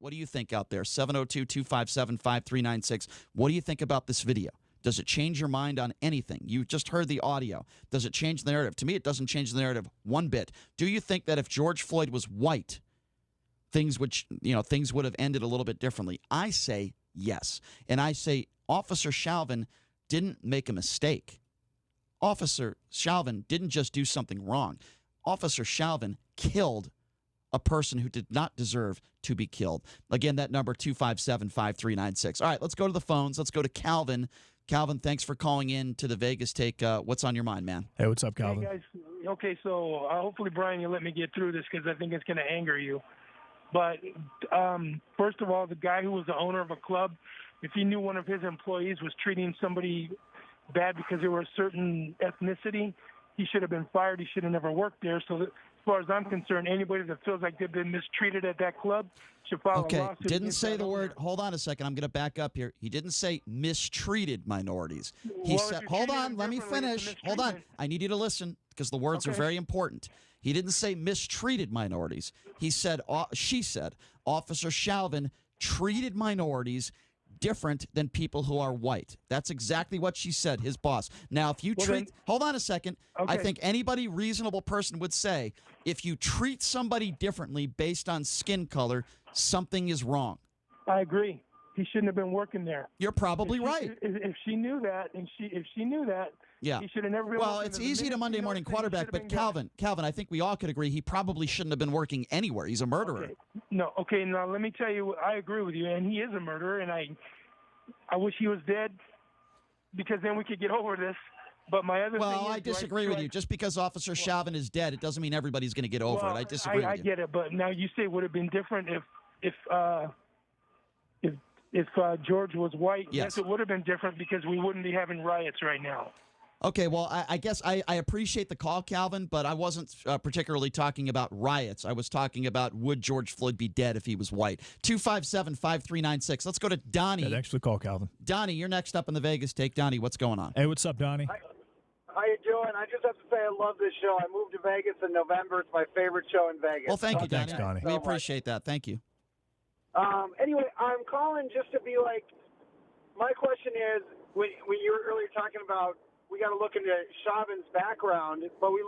What do you think out there? 702-257-5396. What do you think about this video? Does it change your mind on anything? You just heard the audio. Does it change the narrative? To me, it doesn't change the narrative one bit. Do you think that if George Floyd was white, things would have ended a little bit differently? I say yes. And I say Officer Shalvin didn't make a mistake. Officer Shalvin didn't just do something wrong. Officer Shalvin killed a person who did not deserve to be killed. Again, that number, 257-5396. All right, let's go to the phones. Let's go to Calvin. Calvin, thanks for calling in to the Vegas Take. What's on your mind, man? Hey, what's up, Calvin? Hey, guys. Okay, so hopefully, Brian, you'll let me get through this because I think it's going to anger you. But first of all, the guy who was the owner of a club, if he knew one of his employees was treating somebody bad because they were a certain ethnicity, he should have been fired. He should have never worked there. So as far as I'm concerned, anybody that feels like they've been mistreated at that club should file a lawsuit. Didn't say the word. Hold on a second. I'm going to back up here. He didn't say mistreated minorities. He said, hold on, let me finish. Hold on. I need you to listen because the words are very important. He didn't say mistreated minorities. He said, she said, Officer Shalvin treated minorities different than people who are white. That's exactly what she said, his boss. Now, if you hold on a second. I think anybody reasonable person would say if you treat somebody differently based on skin color, something is wrong. I agree. He shouldn't have been working there. You're probably right. If she knew that, if she knew that, yeah. He should have never been. Well, it's easy to Monday morning quarterback, but Calvin, I think we all could agree he probably shouldn't have been working anywhere. He's a murderer. Okay, now let me tell you, I agree with you, and he is a murderer, and I wish he was dead because then we could get over this. But my other thing is, I disagree with you. Just because Officer Shalvin is dead, it doesn't mean everybody's going to get over it. I disagree with you. I get it, but now you say it would have been different if George was white. Yes, it would have been different because we wouldn't be having riots right now. Okay, well, I guess I appreciate the call, Calvin, but I wasn't particularly talking about riots. I was talking about would George Floyd be dead if he was white. 257-5396. Let's go to Donnie. Yeah, thanks for the call, Calvin. Donnie, you're next up in the Vegas Take. Donnie, what's going on? Hey, what's up, Donnie? How you doing? I just have to say I love this show. I moved to Vegas in November. It's my favorite show in Vegas. Well, thank you, Donnie. Thanks, Donnie. We appreciate that. Thank you. Anyway, I'm calling just to be like, my question is, when you were earlier talking about we got to look into Shalvin's background, but we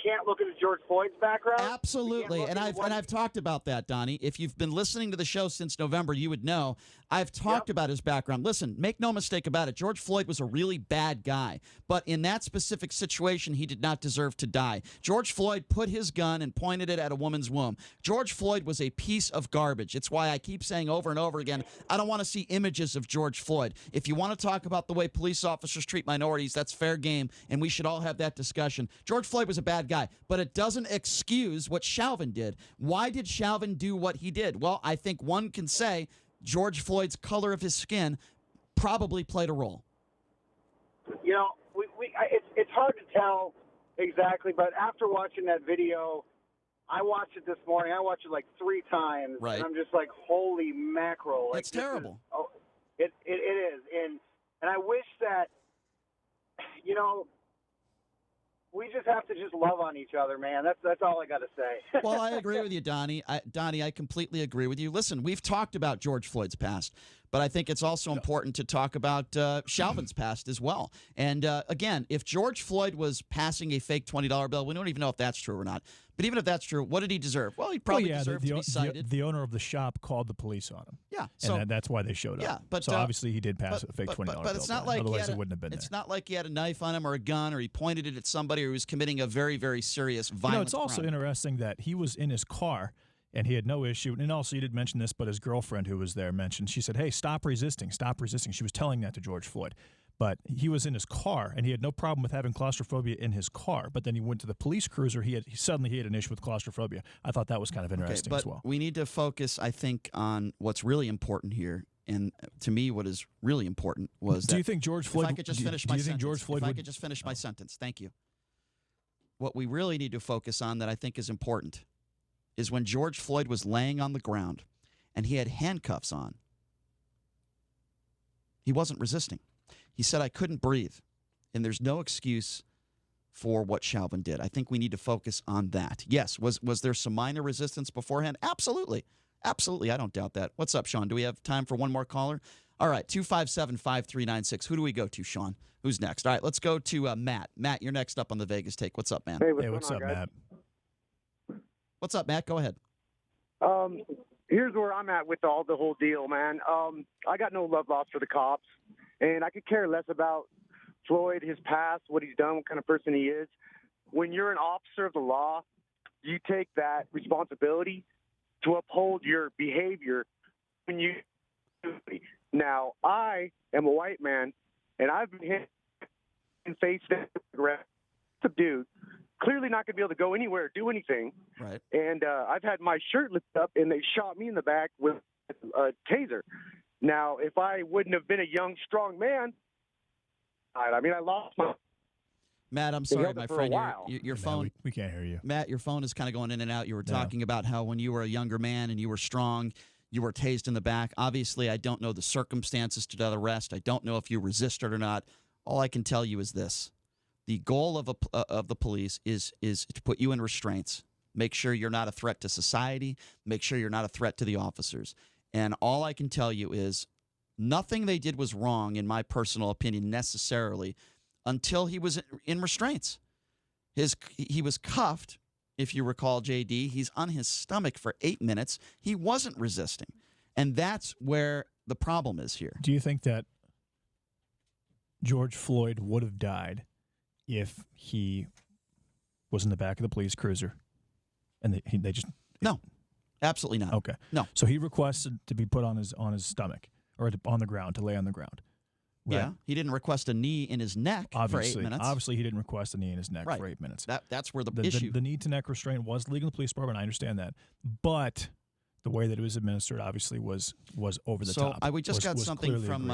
can't look into George Floyd's background. Absolutely, and I've talked about that, Donnie. If you've been listening to the show since November, you would know I've talked about his background. Listen, make no mistake about it. George Floyd was a really bad guy, but in that specific situation, he did not deserve to die. George Floyd put his gun and pointed it at a woman's womb. George Floyd was a piece of garbage. It's why I keep saying over and over again, I don't want to see images of George Floyd. If you want to talk about the way police officers treat minorities, that's fair game, and we should all have that discussion. George Floyd was a bad guy, but it doesn't excuse what Shalvin did. Why did Shalvin do what he did? Well, I think one can say George Floyd's color of his skin probably played a role. You know, it's hard to tell exactly, but after watching that video, I watched it this morning. I watched it like 3 times, and I'm just like, holy mackerel! Like, it's terrible. It is, and I wish that, you know, we just have to just love on each other, man. That's all I got to say. Well, I agree with you, Donnie. Donnie, I completely agree with you. Listen, we've talked about George Floyd's past, but I think it's also important to talk about Shalvin's past as well. And again, if George Floyd was passing a fake $20 bill, we don't even know if that's true or not. But even if that's true, what did he deserve? Well, he probably deserved to be cited. The owner of the shop called the police on him. Yeah, and that's why they showed up. Yeah, but so obviously he did pass a fake $20 bill. But it's not like otherwise it wouldn't have been. It's not like he had a knife on him or a gun or he pointed it at somebody or he was committing a very, very serious violent it's also crime. interesting that he was in his car and he had no issue. And also, you did mention this, but his girlfriend who was there mentioned, she said, hey, stop resisting, stop resisting. She was telling that to George Floyd. But he was in his car, and he had no problem with having claustrophobia in his car. But then he went to the police cruiser. Suddenly he had an issue with claustrophobia. I thought that was kind of interesting as well. We need to focus, I think, on what's really important here. And to me, what is really important was that. Do you think George Floyd? If I could just finish my sentence. If I could just finish my sentence. Thank you. What we really need to focus on that I think is important is when George Floyd was laying on the ground and he had handcuffs on. He wasn't resisting. He said, I couldn't breathe. And there's no excuse for what Shalvin did. I think we need to focus on that. Yes, was there some minor resistance beforehand? Absolutely. Absolutely. I don't doubt that. What's up, Sean? Do we have time for one more caller? All right, 257-5396. Who do we go to, Sean? Who's next? All right, let's go to Matt. Matt, you're next up on the Vegas Take. What's up, man? Hey, What's up, Matt? What's up, Matt? Go ahead. Here's where I'm at with the whole deal, man. I got no love lost for the cops, and I could care less about Floyd, his past, what he's done, what kind of person he is. When you're an officer of the law, you take that responsibility to uphold your behavior when you. Now, I am a white man, and I've been hit in face subdued. Clearly not going to be able to go anywhere or do anything. Right. And I've had my shirt lifted up, and they shot me in the back with a taser. Now, if I wouldn't have been a young, strong man, I lost my. Matt, I'm sorry, my friend. Your Matt, phone. we can't hear you. Matt, your phone is kind of going in and out. You were talking about how when you were a younger man and you were strong, you were tased in the back. Obviously, I don't know the circumstances to that arrest. I don't know if you resisted or not. All I can tell you is this. The goal of the police is to put you in restraints. Make sure you're not a threat to society. Make sure you're not a threat to the officers. And all I can tell you is nothing they did was wrong, in my personal opinion, necessarily, until he was in restraints. He was cuffed, if you recall, JD. He's on his stomach for 8 minutes. He wasn't resisting. And that's where the problem is here. Do you think that George Floyd would have died if he was in the back of the police cruiser and they just... No, absolutely not. Okay. No. So he requested to be put on his stomach or on the ground, to lay on the ground. Right? Yeah, he didn't request a knee in his neck for 8 minutes. Obviously, he didn't request a knee in his neck for 8 minutes. That's where the issue... The knee to neck restraint was legal in the police department. I understand that. But the way that it was administered obviously was over the top. So we just got something from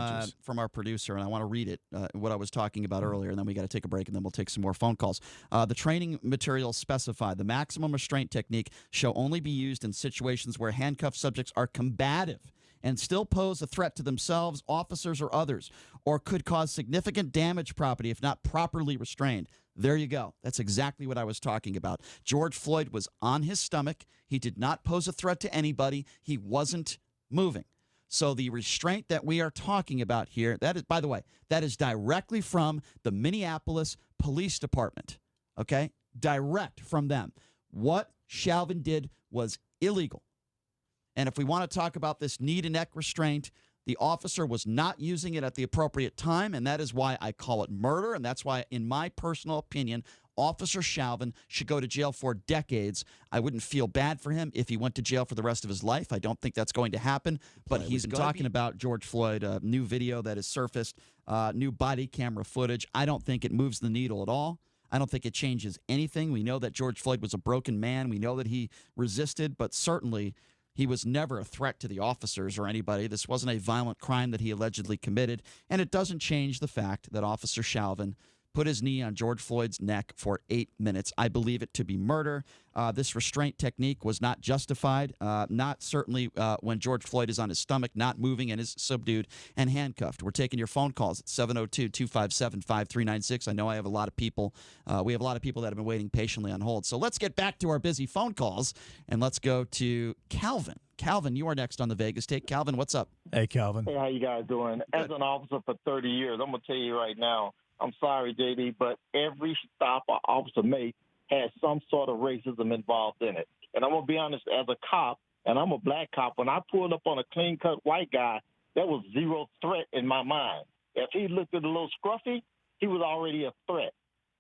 our producer, and I want to read it, what I was talking about earlier, and then we got to take a break, and then we'll take some more phone calls. The training materials specify the maximum restraint technique shall only be used in situations where handcuffed subjects are combative and still pose a threat to themselves, officers, or others, or could cause significant damage to property if not properly restrained. There you go. That's exactly what I was talking about. George Floyd was on his stomach. He did not pose a threat to anybody. He wasn't moving. So the restraint that we are talking about here, that is, by the way, that is directly from the Minneapolis Police Department, okay? Direct from them. What Shalvin did was illegal. And if we want to talk about this knee to neck restraint, the officer was not using it at the appropriate time, and that is why I call it murder, and that's why, in my personal opinion, Officer Shalvin should go to jail for decades. I wouldn't feel bad for him if he went to jail for the rest of his life. I don't think that's going to happen, but he's talking about George Floyd, a new video that has surfaced, new body camera footage. I don't think it moves the needle at all. I don't think it changes anything. We know that George Floyd was a broken man. We know that he resisted, but certainly he was never a threat to the officers or anybody. This wasn't a violent crime that he allegedly committed, and it doesn't change the fact that Officer Shalvin put his knee on George Floyd's neck for 8 minutes. I believe it to be murder. This restraint technique was not justified, not certainly when George Floyd is on his stomach, not moving and is subdued and handcuffed. We're taking your phone calls at 702-257-5396. I know I have a lot of people. We have a lot of people that have been waiting patiently on hold. So let's get back to our busy phone calls, and let's go to Calvin. Calvin, you are next on the Vegas Take. Calvin, what's up? Hey, Calvin. Hey, how you guys doing? As an officer for 30 years, I'm going to tell you right now, I'm sorry, JD, but every stop an officer made has some sort of racism involved in it. And I'm going to be honest, as a cop, and I'm a black cop, when I pulled up on a clean-cut white guy, there was zero threat in my mind. If he looked a little scruffy, he was already a threat.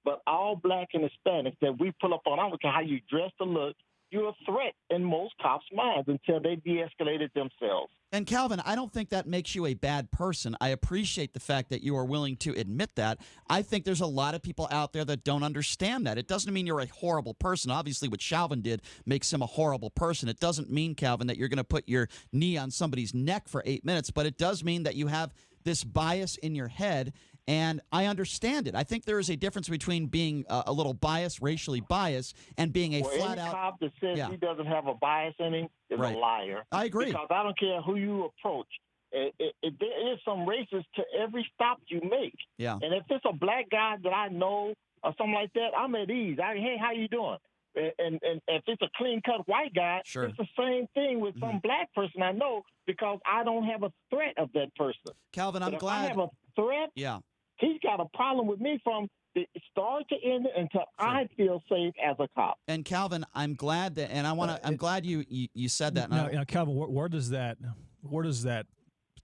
But all black and Hispanics that we pull up on, I don't care how you dress or look, you're a threat in most cops' minds until they de-escalated themselves. And Calvin, I don't think that makes you a bad person. I appreciate the fact that you are willing to admit that. I think there's a lot of people out there that don't understand that. It doesn't mean you're a horrible person. Obviously, what Shalvin did makes him a horrible person. It doesn't mean, Calvin, that you're going to put your knee on somebody's neck for 8 minutes, but it does mean that you have this bias in your head, and I understand it. I think there is a difference between being a little biased, racially biased, and being a flat-out... Any cop that says he doesn't have a bias in him is a liar. I agree. Because I don't care who you approach. There is some racist to every stop you make. Yeah. And if it's a black guy that I know or something like that, I'm at ease. Hey, how you doing? And if it's a clean-cut white guy, Sure. it's the same thing with some black person I know because I don't have a threat of that person. Calvin, But I'm if glad. I have a threat, Yeah. he's got a problem with me from the start to end until I feel safe as a cop. And Calvin, I'm glad that, and I'm glad you said that. Now, Calvin, where does that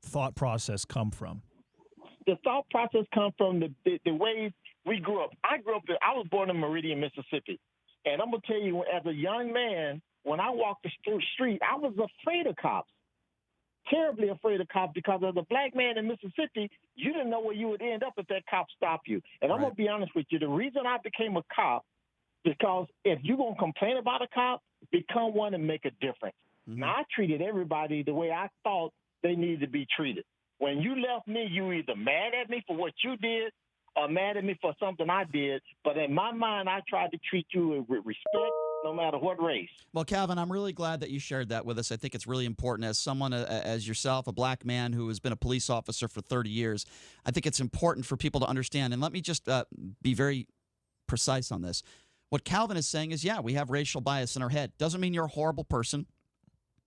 thought process come from? The thought process comes from the way we grew up. I was born in Meridian, Mississippi. And I'm going to tell you, as a young man, when I walked the street, I was afraid of cops, terribly afraid of cops, because as a black man in Mississippi, you didn't know where you would end up if that cop stopped you. And I'm going to be honest with you, the reason I became a cop is because if you're going to complain about a cop, become one and make a difference. Now, I treated everybody the way I thought they needed to be treated. When you left me, you were either mad at me for what you did or mad at me for something I did. But in my mind, I tried to treat you with respect, no matter what race. Well, Calvin, I'm really glad that you shared that with us. I think it's really important as someone, as yourself, a black man who has been a police officer for 30 years. I think it's important for people to understand. And let me just be very precise on this. What Calvin is saying is, yeah, we have racial bias in our head. Doesn't mean you're a horrible person.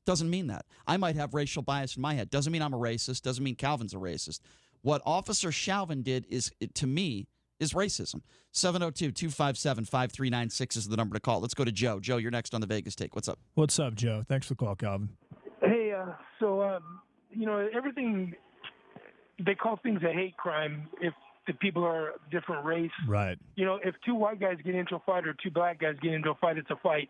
Doesn't mean that. I might have racial bias in my head. Doesn't mean I'm a racist. Doesn't mean Calvin's a racist. What Officer Shalvin did to me, is racism. 702-257-5396 is the number to call. Let's go to Joe. Joe, you're next on the Vegas Take. What's up? What's up, Joe? Thanks for the call, Calvin. Hey, everything, they call things a hate crime if the people are a different race. Right. If two white guys get into a fight or two black guys get into a fight, it's a fight.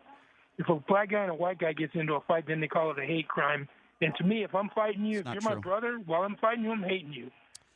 If a black guy and a white guy gets into a fight, then they call it a hate crime. And to me, if I'm fighting you, if you're my brother, while I'm fighting you, I'm hating you.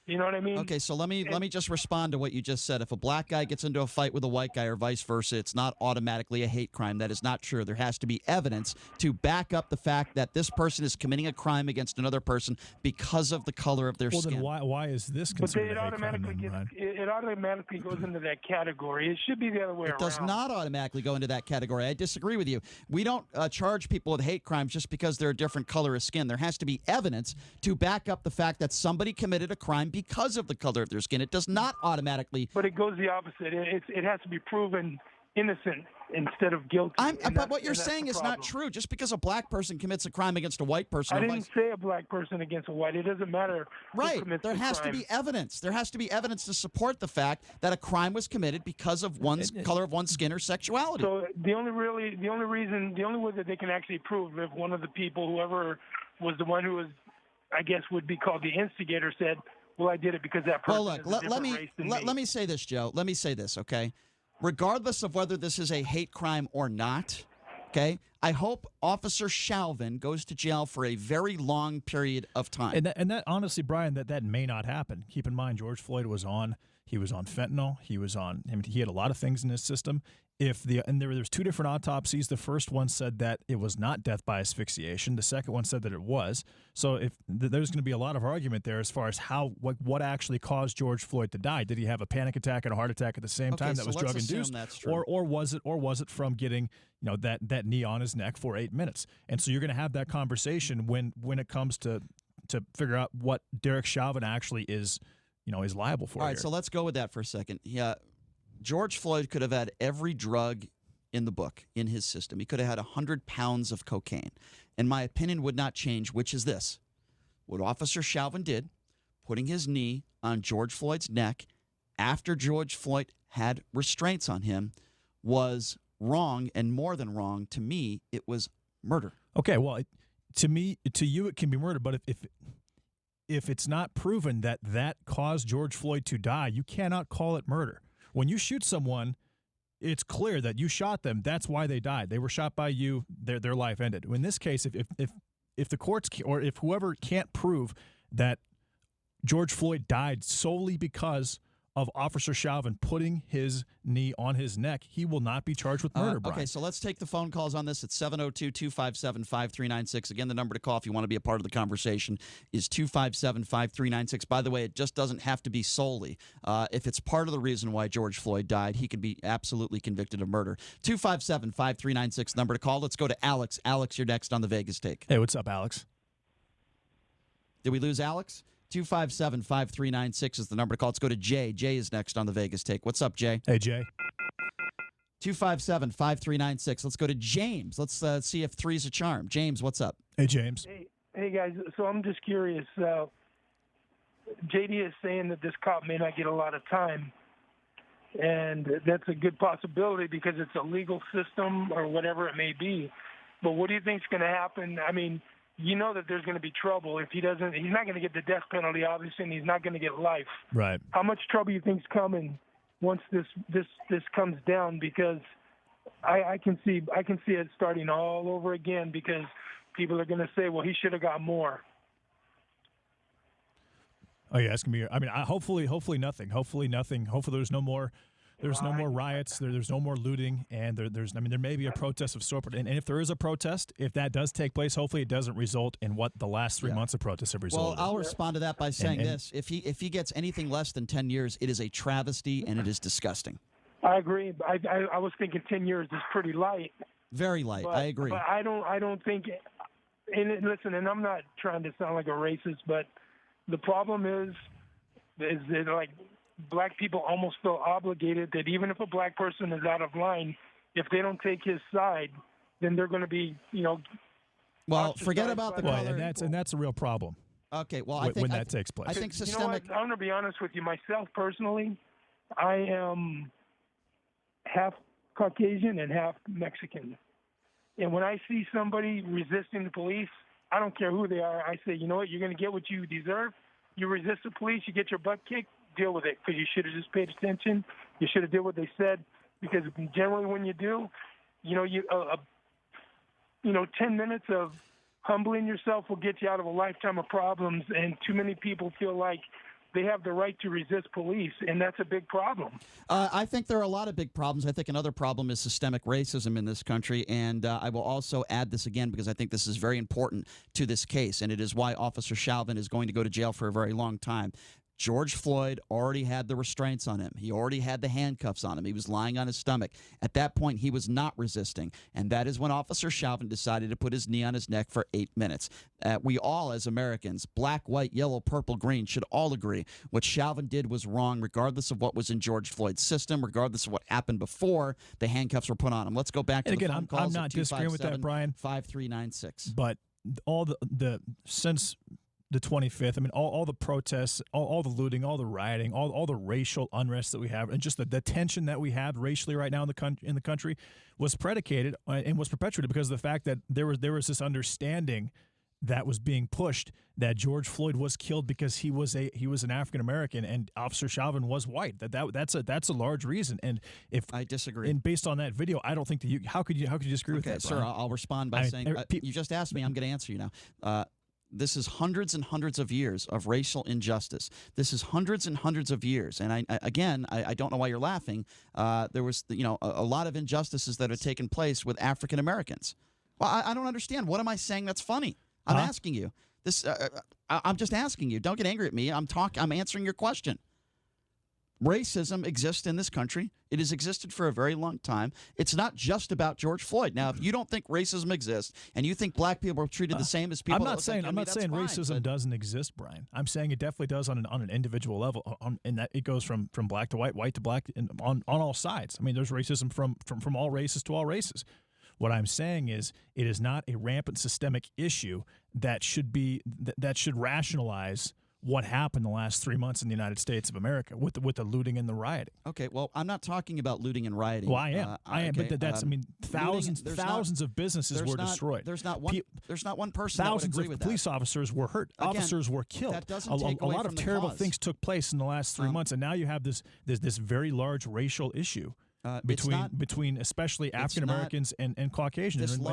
You know what I mean? Okay, so let me just respond to what you just said. If a black guy gets into a fight with a white guy or vice versa, it's not automatically a hate crime. That is not true. There has to be evidence to back up the fact that this person is committing a crime against another person because of the color of their skin. Well, then why is this considered a hate crime? It automatically goes into that category. It should be the other way around. It does not automatically go into that category. I disagree with you. We don't charge people with hate crimes just because they're a different color of skin. There has to be evidence to back up the fact that somebody committed a crime because of the color of their skin. It does not automatically. But it goes the opposite. It has to be proven innocent instead of guilty. But what you're saying is not true. Just because a black person commits a crime against a white person. I didn't say a black person against a white. It doesn't matter. Right. There has to be evidence. There has to be evidence to support the fact that a crime was committed because of one's color of one's skin or sexuality. So the only way that they can actually prove, if one of the people, whoever was the one who was, I guess would be called the instigator, said, well, I did it because that person is a different race than me. Let me say this, Joe. Let me say this, okay? Regardless of whether this is a hate crime or not, okay, I hope Officer Shalvin goes to jail for a very long period of time. And that honestly, Brian, that may not happen. Keep in mind, George Floyd was on fentanyl. He had a lot of things in his system. There's two different autopsies. The first one said that it was not death by asphyxiation. The second one said that it was. So there's going to be a lot of argument there as far as what actually caused George Floyd to die. Did he have a panic attack and a heart attack at the same time that was drug induced, or was it from getting that knee on his neck for 8 minutes? And so you're going to have that conversation when it comes to figure out what Derek Chauvin actually is liable for. All right, so let's go with that for a second. Yeah. George Floyd could have had every drug in the book in his system. He could have had 100 pounds of cocaine. And my opinion would not change, which is this. What Officer Shalvin did, putting his knee on George Floyd's neck after George Floyd had restraints on him, was wrong, and more than wrong. To me, it was murder. Okay, well, to you, it can be murder. But if it's not proven that caused George Floyd to die, you cannot call it murder. When you shoot someone, it's clear that you shot them. That's why they died. They were shot by you. Their life ended. In this case, if the courts or if whoever can't prove that George Floyd died solely because of Officer Shalvin putting his knee on his neck, he will not be charged with murder, Brian. Okay, so let's take the phone calls on this at 702-257-5396. Again, the number to call if you want to be a part of the conversation is 257-5396. By the way, it just doesn't have to be solely. If it's part of the reason why George Floyd died, he could be absolutely convicted of murder. 257-5396, number to call. Let's go to Alex. Alex, you're next on the Vegas Take. Hey, what's up, Alex? Did we lose Alex? 257-5396 is the number to call. Let's go to Jay. Jay is next on the Vegas Take. What's up, Jay? Hey, Jay. 257-5396. Let's go to James. Let's see if three's a charm. James, what's up? Hey, James. Hey guys. So I'm just curious. JD is saying that this cop may not get a lot of time, and that's a good possibility because it's a legal system or whatever it may be. But what do you think is going to happen? I mean, you know that there's going to be trouble if he doesn't. He's not going to get the death penalty, obviously, and he's not going to get life. Right. How much trouble you think's coming once this comes down? Because I can see it starting all over again because people are going to say, well, he should have got more. Oh yeah, it's gonna be. I mean, hopefully nothing. Hopefully nothing. Hopefully there's no more. There's no more riots. There's no more looting, and there's. I mean, there may be a protest of sort, and if there is a protest, if that does take place, hopefully it doesn't result in what the last 3 months of protests have resulted. Well, I'll respond to that by saying this: if he gets anything less than 10 years, it is a travesty and it is disgusting. I agree. I was thinking 10 years is pretty light. Very light. I agree. But I don't think. And listen, and I'm not trying to sound like a racist, but the problem is that like black people almost feel obligated that even if a black person is out of line, if they don't take his side, then they're going to be, Well, forget about the color. And that's a real problem. Okay, well, I think when that takes place. I think systemic. I'm going to be honest with you. Myself personally, I am half Caucasian and half Mexican, and when I see somebody resisting the police, I don't care who they are. I say, you know what? You're going to get what you deserve. You resist the police, you get your butt kicked. Deal with it because you should have just paid attention. You should have did what they said because generally when you do, 10 minutes of humbling yourself will get you out of a lifetime of problems. And too many people feel like they have the right to resist police, and that's a big problem. I think there are a lot of big problems. I think another problem is systemic racism in this country, and I will also add this again because I think this is very important to this case, and it is why Officer Shalvin is going to go to jail for a very long time. George Floyd already had the restraints on him. He already had the handcuffs on him. He was lying on his stomach. At that point, he was not resisting, and that is when Officer Shalvin decided to put his knee on his neck for 8 minutes. We all, as Americans, black, white, yellow, purple, green, should all agree what Shalvin did was wrong, regardless of what was in George Floyd's system, regardless of what happened before the handcuffs were put on him. Let's go back to the phone calls. I'm not disagreeing with that, Brian. 5396. But all the since the 25th, I mean, all the protests, all the looting, all the rioting, all the racial unrest that we have, and just the tension that we have racially right now in the country was predicated and was perpetuated because of the fact that there was this understanding that was being pushed that George Floyd was killed because he was an African American and Officer Shalvin was white. That's a large reason. And if I disagree, and based on that video, I don't think that how could you disagree with that, Brian? Sir, I'll respond by saying you just asked me. I'm going to answer you now. This is hundreds and hundreds of years of racial injustice. This is hundreds and hundreds of years. And I don't know why you're laughing. There was, a lot of injustices that have taken place with African Americans. Well, I don't understand. What am I saying that's funny? I'm asking you. I'm just asking you. Don't get angry at me. I'm answering your question. Racism exists in this country. It has existed for a very long time. It's not just about George Floyd. Now, if you don't think racism exists and you think black people are treated the same as people, I'm not saying racism doesn't exist, Brian. I'm saying it definitely does on an individual level, and that it goes from black to white, white to black, and on all sides. I mean, there's racism from all races to all races. What I'm saying is it is not a rampant systemic issue that should rationalize what happened the last 3 months in the United States of America with the looting and the rioting. Okay, well, I'm not talking about looting and rioting. Well, I am, but that's thousands of businesses were destroyed. There's not one person thousands that would agree with of police officers were hurt. Again, officers were killed. That doesn't a take away lot from of the terrible cause. things took place in the last 3 months, and now you have this very large racial issue. Between especially African Americans and Caucasians and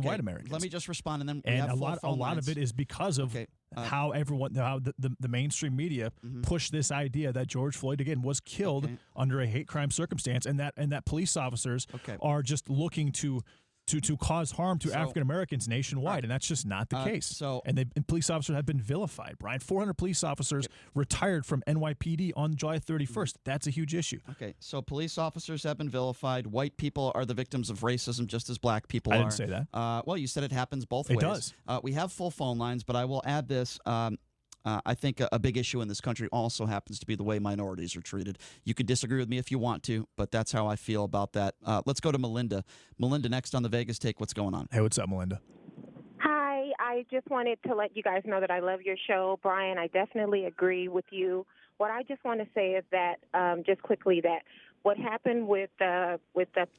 white Americans. Let me just respond, and then we and have a lot of it is because of how the mainstream media pushed this idea that George Floyd again was killed under a hate crime circumstance, and that police officers are just looking to cause harm to African Americans nationwide, and that's just not the case. And police officers have been vilified. Brian, 400 police officers retired from NYPD on July 31st. That's a huge issue. Okay, so police officers have been vilified. White people are the victims of racism just as black people are. I didn't say that. Well, you said it happens both ways. It does. We have full phone lines, but I will add this. I think a big issue in this country also happens to be the way minorities are treated. You could disagree with me if you want to, but that's how I feel about that. Let's go to Melinda. Melinda, next on the Vegas Take. What's going on? Hey, what's up, Melinda? Hi, I just wanted to let you guys know that I love your show. Brian, I definitely agree with you. What I just want to say is that, just quickly, that what happened with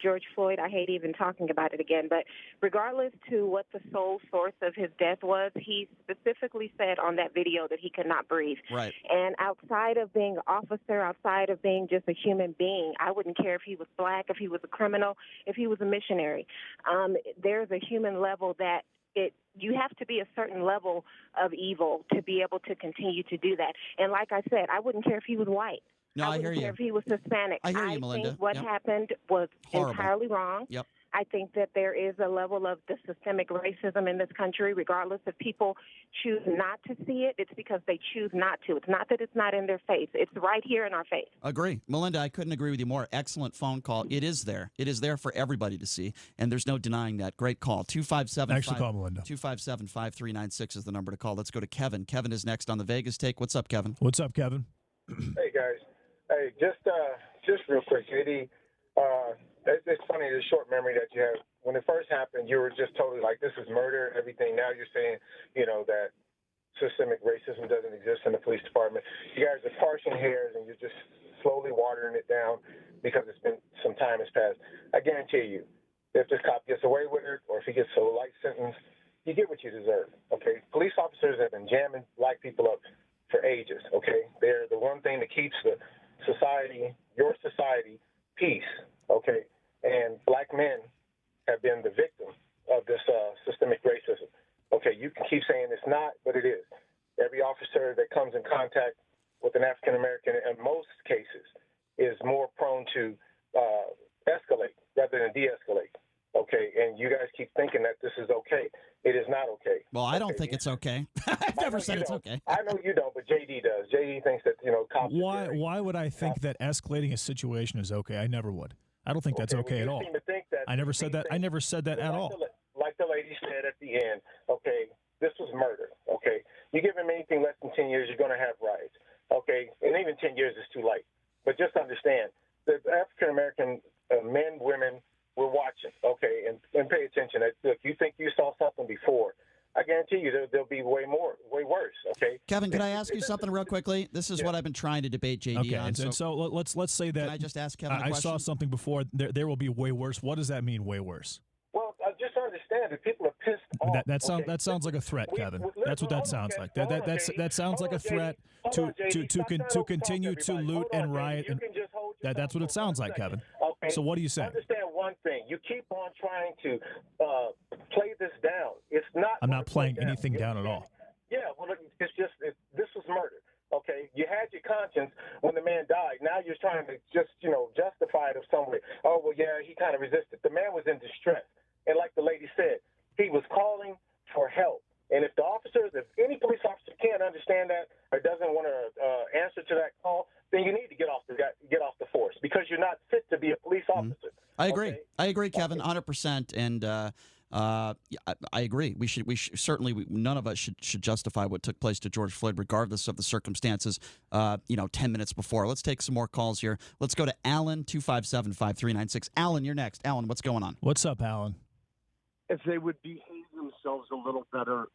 George Floyd, I hate even talking about it again, but regardless to what the sole source of his death was, he specifically said on that video that he could not breathe. Right. And outside of being an officer, outside of being just a human being, I wouldn't care if he was black, if he was a criminal, if he was a missionary. There's a human level that you have to be a certain level of evil to be able to continue to do that. And like I said, I wouldn't care if he was white. No, I hear wouldn't you. care if he was Hispanic. I hear you, Melinda. Think what Yep. happened was Horrible. entirely wrong. Yep. I think that there is a level of the systemic racism in this country, regardless if people choose not to see it. It's because they choose not to. It's not that it's not in their face. It's right here in our face. Agree. Melinda, I couldn't agree with you more. Excellent phone call. It is there. It is there for everybody to see, and there's no denying that. Great call. 257 Actually, call Melinda. 257-5396 is the number to call. Let's go to Kevin. Kevin is next on the Vegas Take. What's up, Kevin? What's up, Kevin? Hey guys, hey, just real quick, JD. It's funny the short memory that you have. When it first happened, you were just totally like, "This is murder." Everything. Now you're saying, that systemic racism doesn't exist in the police department. You guys are parsing hairs and you're just slowly watering it down because it's been some time has passed. I guarantee you, if this cop gets away with it or if he gets a light sentence, you get what you deserve. Okay, police officers have been jamming black people up for ages. Okay, they're the one thing that keeps the society, your society, peace. Okay, and black men have been the victim of this systemic racism. Okay, you can keep saying it's not, but it is. Every officer that comes in contact with an African American, in most cases, is more prone to escalate rather than de-escalate. Okay, and you guys keep thinking that this is okay. It is not okay. Well, I don't think it's okay. I've never said it's okay. I know you don't, but JD does. JD thinks that cops. Why would I think that escalating a situation is okay? I never would. I don't think that's okay at all. I never said that. I never said that at all. Like the lady said at the end, okay, this was murder. Okay, you give him anything less than 10 years, you're going to have riots. Okay, and even 10 years is too late. But just understand, the African American men, women, we're watching. Okay, and pay attention. Look, you think you saw something before? I guarantee you there'll be way worse. Okay. Kevin, can I ask you something real quickly? This is what I've been trying to debate JD okay, on. And so let's say that can I just ask Kevin a I question? saw something before. There will be way worse. What does that mean? Way worse. Well, just understand that people are pissed off. That sounds like a threat, Kevin. That's what that sounds like. That sounds like a threat to continue to loot and riot. And that's what it sounds like, Kevin. Okay. So what are you saying? Understand one thing. You keep on trying to play this down. It's not. I'm not playing anything down at all. Yeah, well, this was murder. Okay, you had your conscience when the man died. Now you're trying to just justify it of some way. Oh well, yeah, he kind of resisted. The man was in distress, and like the lady said, he was calling for help. And if any police officer can't understand that or doesn't want to answer to that call, then you need to get off the force because you're not fit to be a police officer. I agree. Okay? I agree, Kevin, 100%. And I agree. We should certainly none of us should justify what took place to George Floyd, regardless of the circumstances. 10 minutes before. Let's take some more calls here. Let's go to Alan, 257-5396. Alan, you're next. Alan, what's going on? What's up, Alan? If they would behave themselves a little better,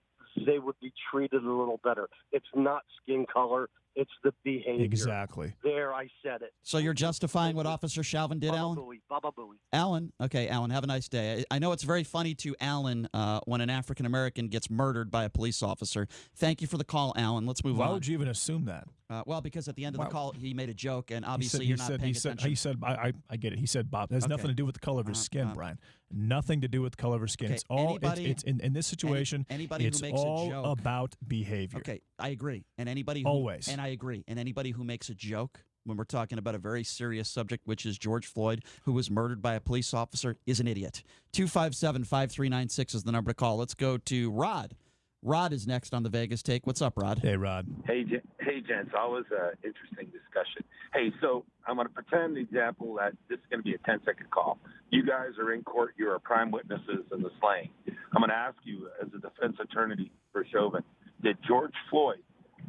they would be treated a little better. It's not skin color. It's the behavior. Exactly. There, I said it. So you're justifying what Officer Shalvin did, Alan? Baba Booey. Alan, okay, Alan, have a nice day. I know it's very funny to Alan when an African-American gets murdered by a police officer. Thank you for the call, Alan. Let's move on. Why would you even assume that? Well, because at the end of the call, he made a joke, and obviously you're not paying attention. He said, I get it. He said, Bob, it has nothing to do with the color of his skin, Brian. Nothing to do with the color of his skin. Okay, It's all, it's in this situation, anybody it's who makes all a joke about behavior. Okay, I agree. And anybody who, Always. And I agree. And anybody who makes a joke when we're talking about a very serious subject, which is George Floyd, who was murdered by a police officer, is an idiot. 257-5396 is the number to call. Let's go to Rod. Rod is next on the Vegas Take. What's up, Rod? Hey, Rod. Hey, gents. Always an interesting discussion. Hey, so I'm going to pretend the example that this is going to be a 10-second call. You guys are in court. You are prime witnesses in the slaying. I'm going to ask you, as a defense attorney for Chauvin, did George Floyd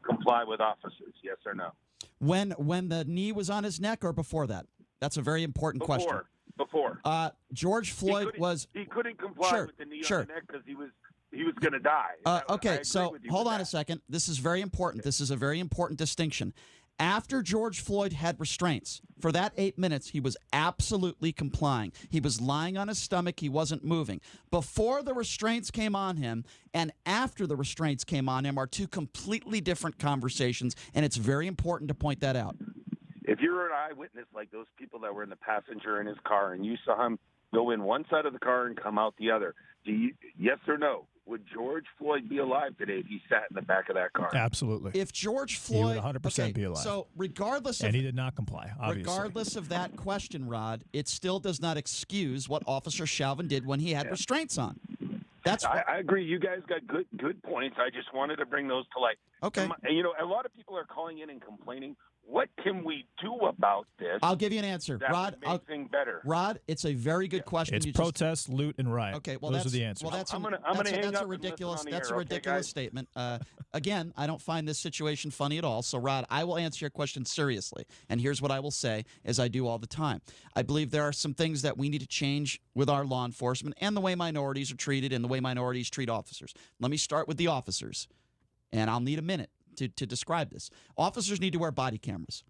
comply with officers? Yes or no? When the knee was on his neck or before that? That's a very important question. Before. George Floyd he couldn't comply with the knee on the neck because he was going to die. Okay, so hold on a second. This is very important. This is a very important distinction. After George Floyd had restraints, for that 8 minutes, he was absolutely complying. He was lying on his stomach. He wasn't moving. Before the restraints came on him and after the restraints came on him are two completely different conversations, and it's very important to point that out. If you're an eyewitness like those people that were in the passenger in his car and you saw him go in one side of the car and come out the other, yes or no? Would George Floyd be alive today if he sat in the back of that car? Absolutely. If George Floyd, he would 100% be alive. So regardless, and he did not comply. Obviously, regardless of that question, Rod, it still does not excuse what Officer Shalvin did when he had restraints on. I agree. You guys got good points. I just wanted to bring those to light. Okay. You know, a lot of people are calling in and complaining. What can we do about this? I'll give you an answer, that Rod. would make things better. Rod, it's a very good question. It's protest, loot, and riot. Okay, well, those are the answers. Well, that's I'm gonna hang up a and ridiculous. listen on the That's air, a ridiculous statement. Again, I don't find this situation funny at all. So, Rod, I will answer your question seriously. And here's what I will say, as I do all the time. I believe there are some things that we need to change with our law enforcement and the way minorities are treated and the way minorities treat officers. Let me start with the officers, and I'll need a minute to describe this. Officers need to wear body cameras.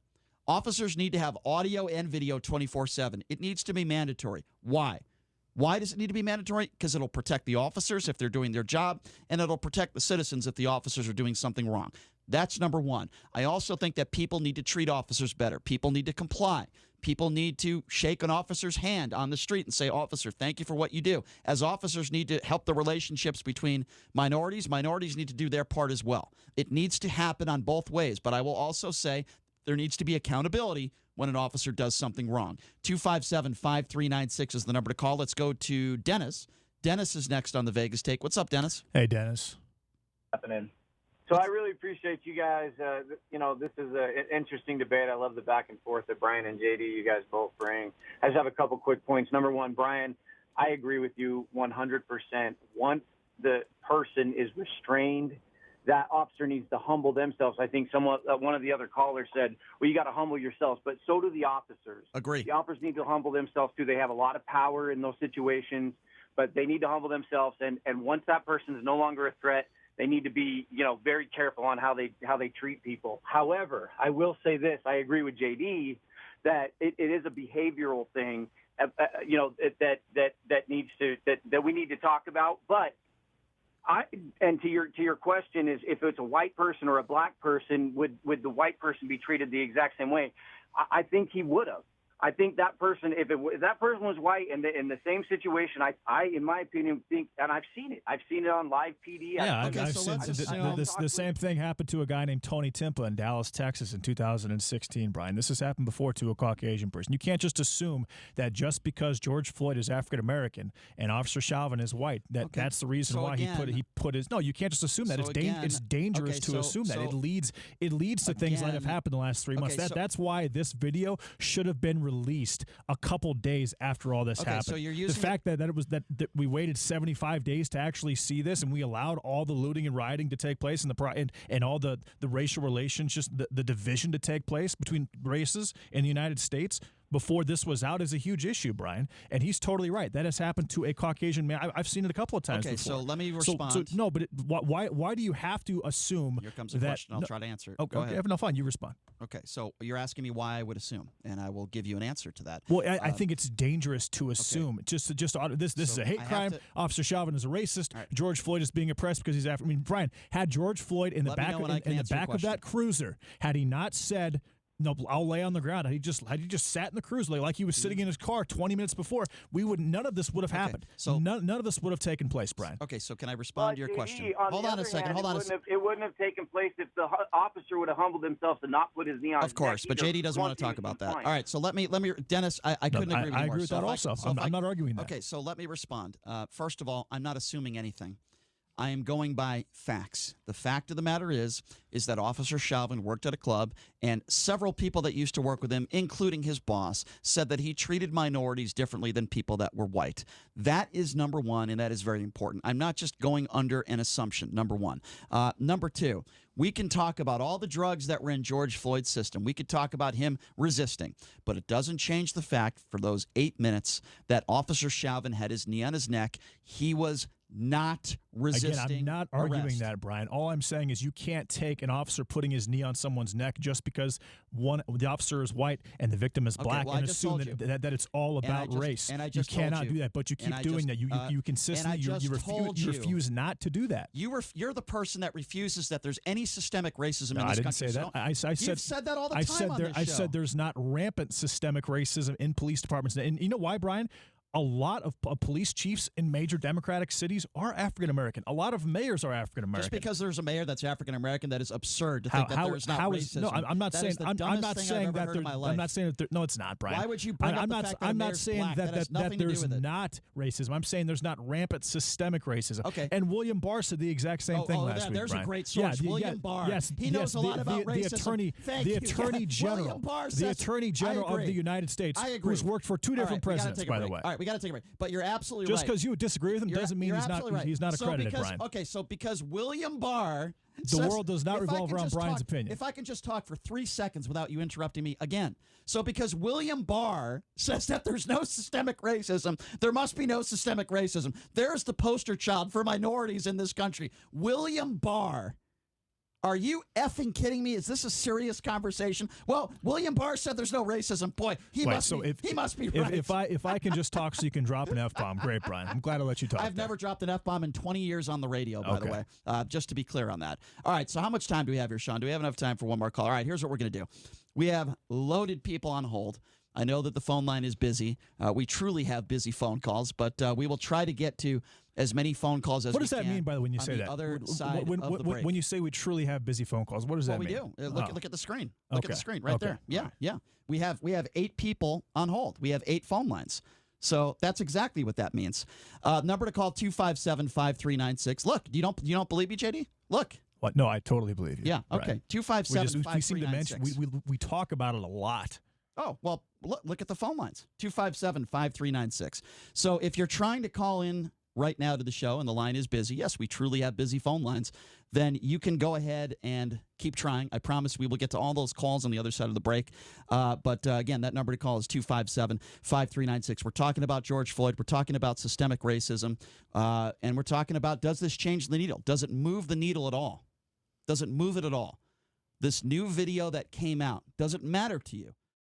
Officers need to have audio and video 24/7. It needs to be mandatory. Why? Why does it need to be mandatory? Because it'll protect the officers if they're doing their job, and it'll protect the citizens if the officers are doing something wrong. That's number one. I also think that people need to treat officers better. People need to comply. People need to shake an officer's hand on the street and say, "Officer, thank you for what you do." As officers need to help the relationships between minorities, minorities need to do their part as well. It needs to happen on both ways, but I will also say there needs to be accountability when an officer does something wrong. 257-5396 is the number to call. Let's go to Dennis. Dennis is next on the Vegas Take. What's up, Dennis? Hey, Dennis. Happening. So I really appreciate you guys. This is an interesting debate. I love the back and forth that Brian and JD, you guys both bring. I just have a couple quick points. Number one, Brian, I agree with you 100%. Once the person is restrained, that officer needs to humble themselves. I think one of the other callers said, well, you got to humble yourselves, but so do the officers. Agree. The officers need to humble themselves, too. They have a lot of power in those situations, but they need to humble themselves. And once that person is no longer a threat, they need to be, very careful on how they treat people. However, I will say this. I agree with JD that it is a behavioral thing, that we need to talk about, but to your question is if it's a white person or a black person, would the white person be treated the exact same way? I think he would have. I think that person, if that person was white and in the same situation, I in my opinion think, and I've seen it on live PD. Yeah, I've seen the same thing happened to a guy named Tony Timpa in Dallas, Texas in 2016, Brian. This has happened before to a Caucasian person. You can't just assume that just because George Floyd is African American and Officer Shalvin is white, that's the reason why he put his. No, you can't just assume that. It's dangerous to assume that. It leads to things that have happened the last 3 months. That's why this video should have been released a couple days after all this happened. So you're using the fact that we waited 75 days to actually see this, and we allowed all the looting and rioting to take place, and all the racial relations, just the division to take place between races in the United States before this was out is a huge issue, Brian. And he's totally right. That has happened to a Caucasian man. I've seen it a couple of times before. So let me respond. Why do you have to assume Here comes a question. I'll try to answer it. Okay, no, fine. You respond. Okay, so you're asking me why I would assume, and I will give you an answer to that. Well, I think it's dangerous to assume. This is a hate crime. Officer Shalvin is a racist. Right. George Floyd is being oppressed because he's African. I mean, Brian, had George Floyd in the back of that cruiser, had he not said, "No, I'll lay on the ground," had he just sat in the cruiser like he was sitting in his car 20 minutes before, none of this would have happened. So none of this would have taken place, Brian. Okay, so can I respond to your question? Hold on a second. It wouldn't have taken place if the officer would have humbled himself to not put his knee on. Of course, but JD doesn't want to talk about that. All right, so let me, Dennis. I couldn't agree with you more. I agree with that also. I'm not arguing that. Okay, so let me respond. First of all, I'm not assuming anything. I am going by facts. The fact of the matter is that Officer Shalvin worked at a club, and several people that used to work with him, including his boss, said that he treated minorities differently than people that were white. That is number one, and that is very important. I'm not just going under an assumption, number one. Number two, we can talk about all the drugs that were in George Floyd's system. We could talk about him resisting, but it doesn't change the fact for those 8 minutes that Officer Shalvin had his knee on his neck, he was not resisting. Again, I'm not arguing arrest. that, Brian. All I'm saying is you can't take an officer putting his knee on someone's neck just because the officer is white and the victim is black and assume that it's all about race. And I you just cannot do that, but you keep doing that. You consistently you refuse not to do that. You're the person that refuses that there's any systemic racism in this I didn't country. say that. You've said that all the time on this show. I said there's not rampant systemic racism in police departments. And you know why, Brian? A lot of police chiefs in major Democratic cities are African American. A lot of mayors are African American. Just because there's a mayor that's African American, that is absurd to think that there's not racism. No, I'm not saying. I'm not saying that. I'm not saying that. No, it's not, Brian. Why would you bring up the fact that I'm not saying that there's not racism. I'm saying there's not rampant systemic racism. Okay. And William Barr said the exact same thing last week. There's Brian. a great source, William Barr. Yes, he knows a lot about racism. The attorney general of the United States, who's worked for two different presidents, by the way. All right, we got to take a break. But you're absolutely right. Just right. because you disagree with him doesn't mean he's not accredited, Brian. Okay, so because William Barr the world does not revolve around Brian's opinion. If I can just talk for 3 seconds without you interrupting me again. So because William Barr says that there's no systemic racism, there must be no systemic racism. There's the poster child for minorities in this country. William Barr. Are you effing kidding me? Is this a serious conversation? Well, William Barr said there's no racism. Boy, he must be right. If I can just talk so you can drop an F-bomb, great, Brian. I'm glad I let you talk. I've never dropped an F-bomb in 20 years on the radio, by the way, just to be clear on that. All right, so how much time do we have here, Sean? Do we have enough time for one more call? All right, here's what we're going to do. We have loaded people on hold. I know that the phone line is busy. We truly have busy phone calls, but we will try to get to as many phone calls as we can. What does that mean, by the way, when you say that? Other side of the break. When you say we truly have busy phone calls, what does that mean? Well, we do. Look at the screen. Look at the screen right there. Yeah. We have 8 people on hold. We have 8 phone lines. So that's exactly what that means. Number to call 257-5396. Look, you don't believe me, JD? Look. What? No, I totally believe you. Yeah. Okay. 257-5396. We seem to mention we talk about it a lot. Oh, well, look at the phone lines. 257-5396. So if you're trying to call in right now to the show and the line is busy, yes, we truly have busy phone lines, then you can go ahead and keep trying. I promise we will get to all those calls on the other side of the break. But again, that number to call is 257-5396. We're talking about George Floyd. We're talking about systemic racism. And we're talking about, does this change the needle? Does it move the needle at all? Does it move it at all? This new video that came out, does it matter to you?